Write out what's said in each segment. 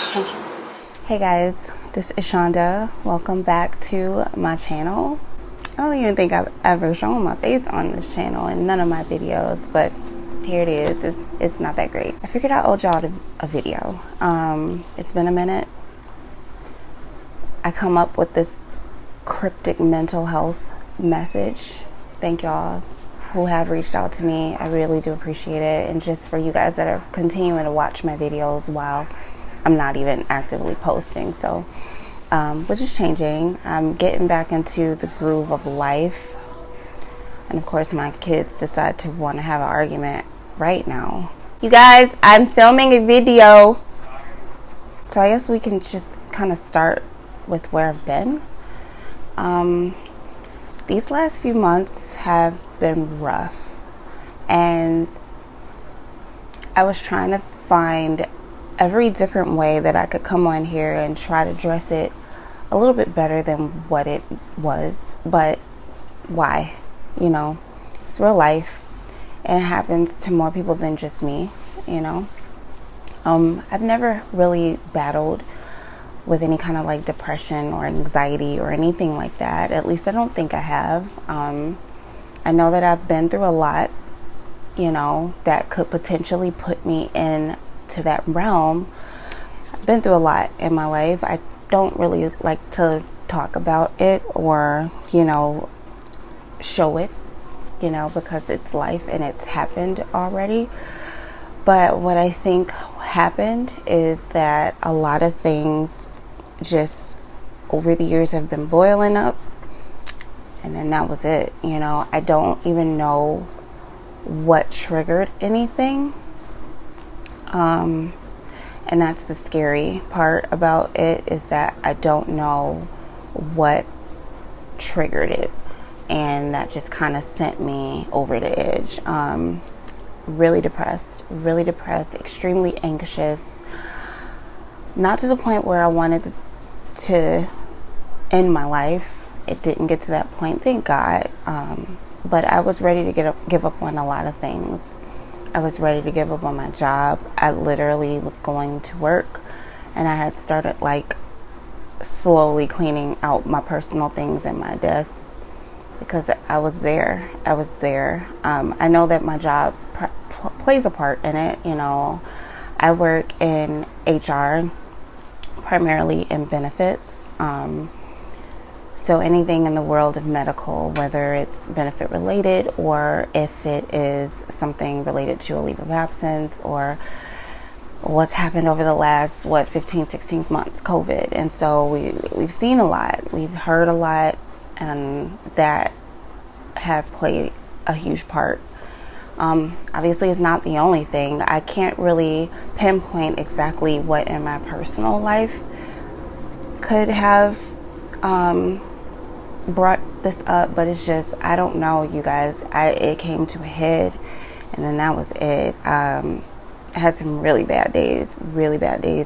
Hey guys, this is Chanda. Welcome back to my channel. I don't even think I've ever shown my face on this channel in none of my videos, but here it is. It's not that great. I figured I owed y'all a video. It's been a minute. I come up with this cryptic mental health message. Thank y'all who have reached out to me. I really do appreciate it. And just for you guys that are continuing to watch my videos while I'm not even actively posting. So, which is changing. I'm getting back into the groove of life. And of course, my kids decide to want to have an argument right now. You guys, I'm filming a video. So I guess we can just kind of start with where I've been. These last few months have been rough. And I was trying to find every different way that I could come on here and try to dress it a little bit better than what it was. But why? You know, it's real life, and it happens to more people than just me, you know. I've never really battled with any kind of like depression or anxiety or anything like that. At least I don't think I have. I know that I've been through a lot, you know, that could potentially put me into that realm. I've been through a lot in my life. I don't really like to talk about it or, you know, show it, you know, because it's life and it's happened already. But what I think happened is that a lot of things just over the years have been boiling up, and then that was it. You know, I don't even know what triggered anything. And that's the scary part about it, is that I don't know what triggered it. And that just kind of sent me over the edge. Really depressed, extremely anxious. Not to the point where I wanted to end my life. It didn't get to that point, thank God. But I was ready to give up on a lot of things. I was ready to give up on my job. I literally was going to work, and I had started like slowly cleaning out my personal things in my desk because I was there. I know that my job plays a part in it. You know, I work in HR, primarily in benefits. So anything in the world of medical, whether it's benefit related or if it is something related to a leave of absence or what's happened over the last, 15, 16 months, COVID. And so we've seen a lot, we've heard a lot, and that has played a huge part. Obviously, it's not the only thing. I can't really pinpoint exactly what in my personal life could have brought this up, but it's just, I don't know, you guys. It came to a head, and then that was it. I had some really bad days.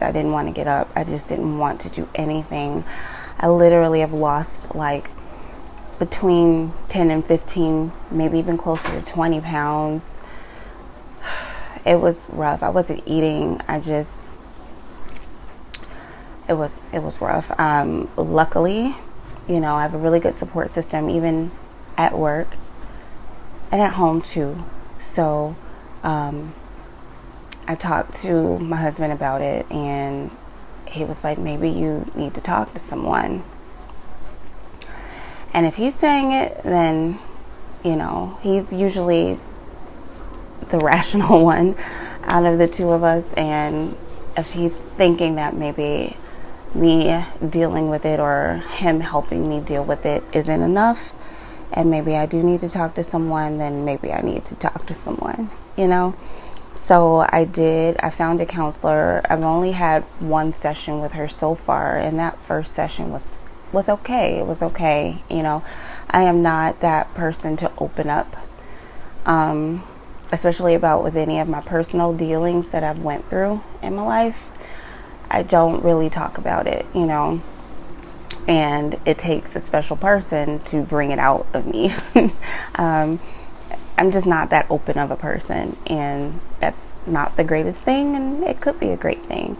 I didn't want to get up. I just didn't want to do anything. I literally have lost like between 10 and 15, maybe even closer to 20 pounds. It was rough. I wasn't eating. It was rough. Luckily, you know, I have a really good support system, even at work and at home too. So, I talked to my husband about it, and he was like, maybe you need to talk to someone. And if he's saying it, then, you know, he's usually the rational one out of the two of us. And if he's thinking that maybe me dealing with it or him helping me deal with it isn't enough, and maybe I do need to talk to someone, then maybe I need to talk to someone, you know. So I did. I found a counselor. I've only had one session with her so far, and that first session was okay. It was okay. You know, I am not that person to open up, especially about with any of my personal dealings that I've went through in my life. I don't really talk about it, you know, and it takes a special person to bring it out of me. I'm just not that open of a person, and that's not the greatest thing, and it could be a great thing.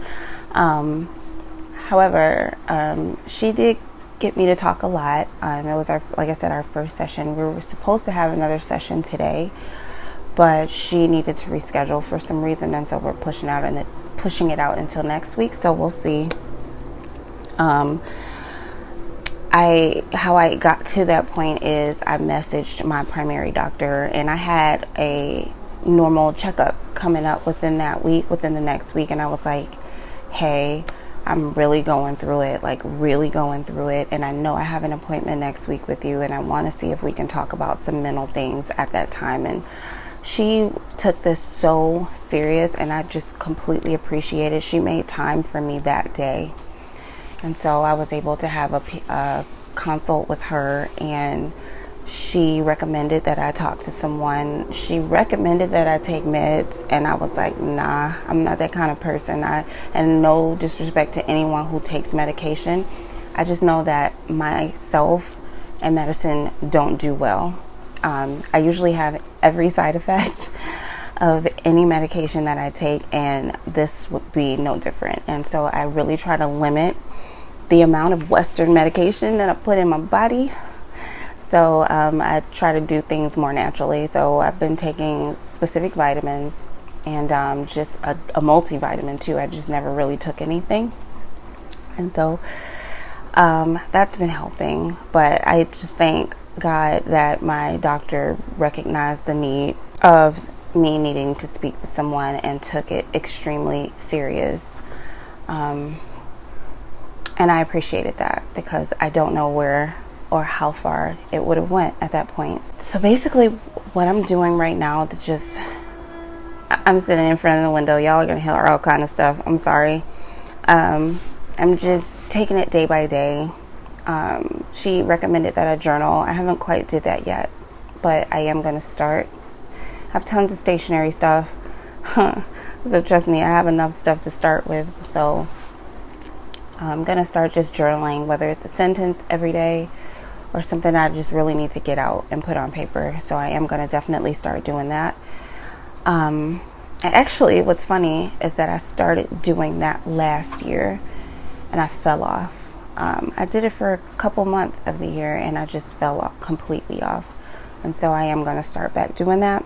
However, she did get me to talk a lot. It was like I said, our first session. We were supposed to have another session today, but she needed to reschedule for some reason, and so we're pushing it out until next week. So we'll see. How I got to that point is I messaged my primary doctor, and I had a normal checkup coming up within the next week, and I was like, hey, I'm really going through it, and I know I have an appointment next week with you, and I want to see if we can talk about some mental things at that time. And she took this so serious, and I just completely appreciate it. She made time for me that day, and so I was able to have a consult with her, and she recommended that I talk to someone. She recommended that I take meds, and I was like, nah, I'm not that kind of person. And no disrespect to anyone who takes medication, I just know that myself and medicine don't do well. I usually have every side effect of any medication that I take, and this would be no different. And so I really try to limit the amount of Western medication that I put in my body. So I try to do things more naturally. So I've been taking specific vitamins and just a multivitamin too. I just never really took anything. And so that's been helping. But I just thank God that my doctor recognized the need of me needing to speak to someone and took it extremely serious. And I appreciated that, because I don't know where or how far it would have went at that point. So basically what I'm doing right now I'm sitting in front of the window. Y'all are gonna hear all kind of stuff. I'm sorry. I'm just taking it day by day. She recommended that I journal. I haven't quite did that yet, but I am gonna start. I have tons of stationery stuff. So trust me, I have enough stuff to start with. So I'm gonna start just journaling, whether it's a sentence every day or something I just really need to get out and put on paper. So I am going to definitely start doing that. Actually, what's funny is that I started doing that last year and I fell off. I did it for a couple months of the year and I just fell off, completely off. And so I am going to start back doing that.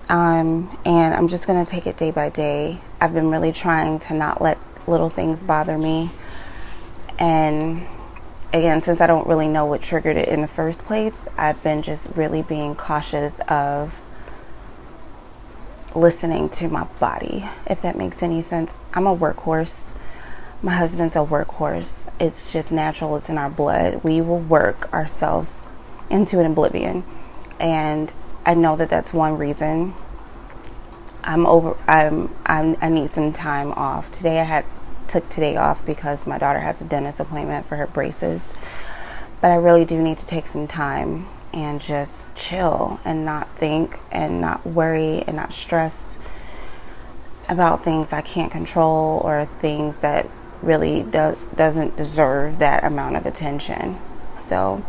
And I'm just going to take it day by day. I've been really trying to not let little things bother me. And again, since I don't really know what triggered it in the first place, I've been just really being cautious of listening to my body, if that makes any sense. I'm a workhorse. My husband's a workhorse. It's just natural. It's in our blood. We will work ourselves into an oblivion. And I know that that's one reason I need some time off. Today took today off because my daughter has a dentist appointment for her braces, but I really do need to take some time and just chill and not think and not worry and not stress about things I can't control or things that really doesn't deserve that amount of attention. So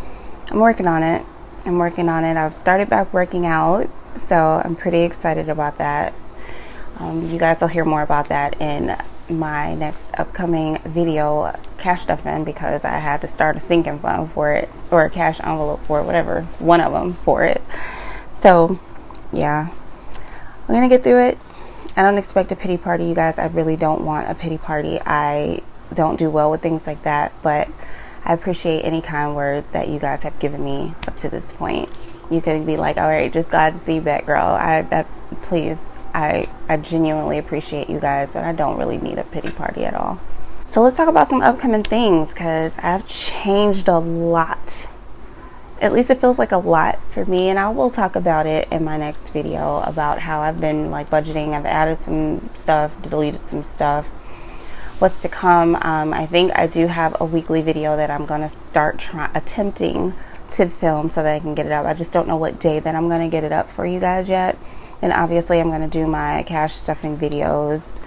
I'm working on it. I've started back working out, so I'm pretty excited about that. You guys will hear more about that in my next upcoming video, cash stuffing, because I had to start a sinking fund for it, or a cash envelope for it, whatever, one of them for it. So yeah, we're gonna get through it. I don't expect a pity party, you guys. I really don't want a pity party. I don't do well with things like that, but I appreciate any kind words that you guys have given me up to this point. You could be like, all right, just glad to see you back, girl. Please, I genuinely appreciate you guys, but I don't really need a pity party at all. So let's talk about some upcoming things, because I've changed a lot. At least it feels like a lot for me, and I will talk about it in my next video about how I've been like budgeting. I've added some stuff, deleted some stuff. What's to come? I think I do have a weekly video that I'm going to start attempting to film so that I can get it up. I just don't know what day that I'm going to get it up for you guys yet. And obviously I'm going to do my cash stuffing videos,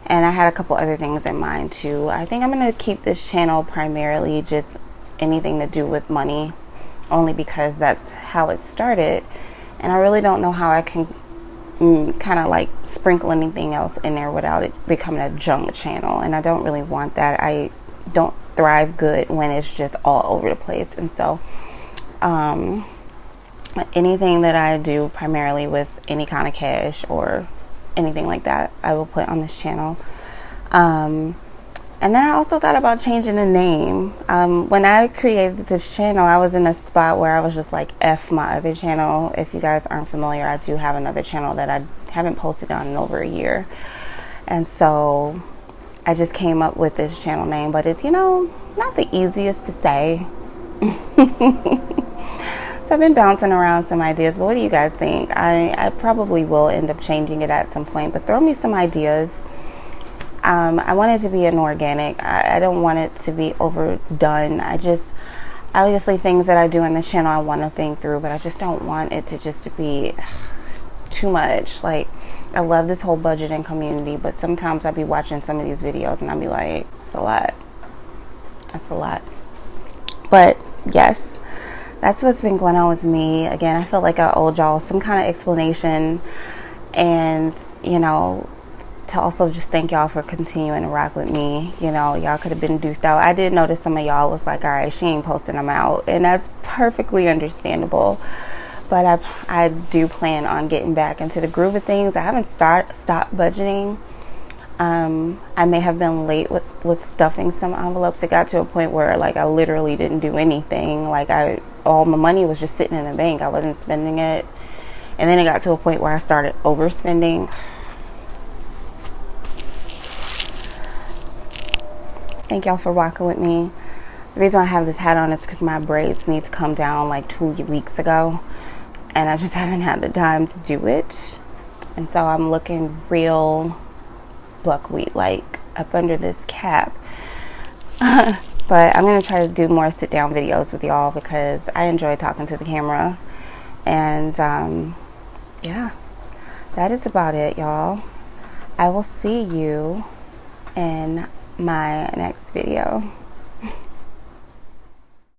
and I had a couple other things in mind too. I think I'm going to keep this channel primarily just anything to do with money, only because that's how it started, and I really don't know how I can kind of like sprinkle anything else in there without it becoming a junk channel, and I don't really want that. I don't thrive good when it's just all over the place. And so anything that I do primarily with any kind of cash or anything like that, I will put on this channel. And then I also thought about changing the name. When I created this channel, I was in a spot where I was just like, F my other channel. If you guys aren't familiar, I do have another channel that I haven't posted on in over a year. And so I just came up with this channel name, but it's, not the easiest to say. So I've been bouncing around some ideas, but what do you guys think? I probably will end up changing it at some point, but throw me some ideas. I want it to be an organic. I don't want it to be overdone. Obviously things that I do on this channel, I want to think through, but I just don't want it to just be too much. Like, I love this whole budgeting community, but sometimes I'll be watching some of these videos and I'll be like, it's a lot. That's a lot. But yes, that's what's been going on with me. Again, I feel like I owed y'all some kind of explanation, and, to also just thank y'all for continuing to rock with me. Y'all could have been deuced out. I did notice some of y'all was like, all right, she ain't posting them out, and that's perfectly understandable. But I do plan on getting back into the groove of things. I haven't stopped budgeting. I may have been late with stuffing some envelopes. It got to a point where like I literally didn't do anything. Like all my money was just sitting in the bank. I wasn't spending it. And then it got to a point where I started overspending. Thank y'all for rocking with me. The reason I have this hat on is because my braids need to come down like 2 weeks ago, and I just haven't had the time to do it. And so I'm looking real buckwheat like up under this cap. But I'm going to try to do more sit down videos with y'all because I enjoy talking to the camera. And yeah, that is about it, y'all. I will see you in my next video.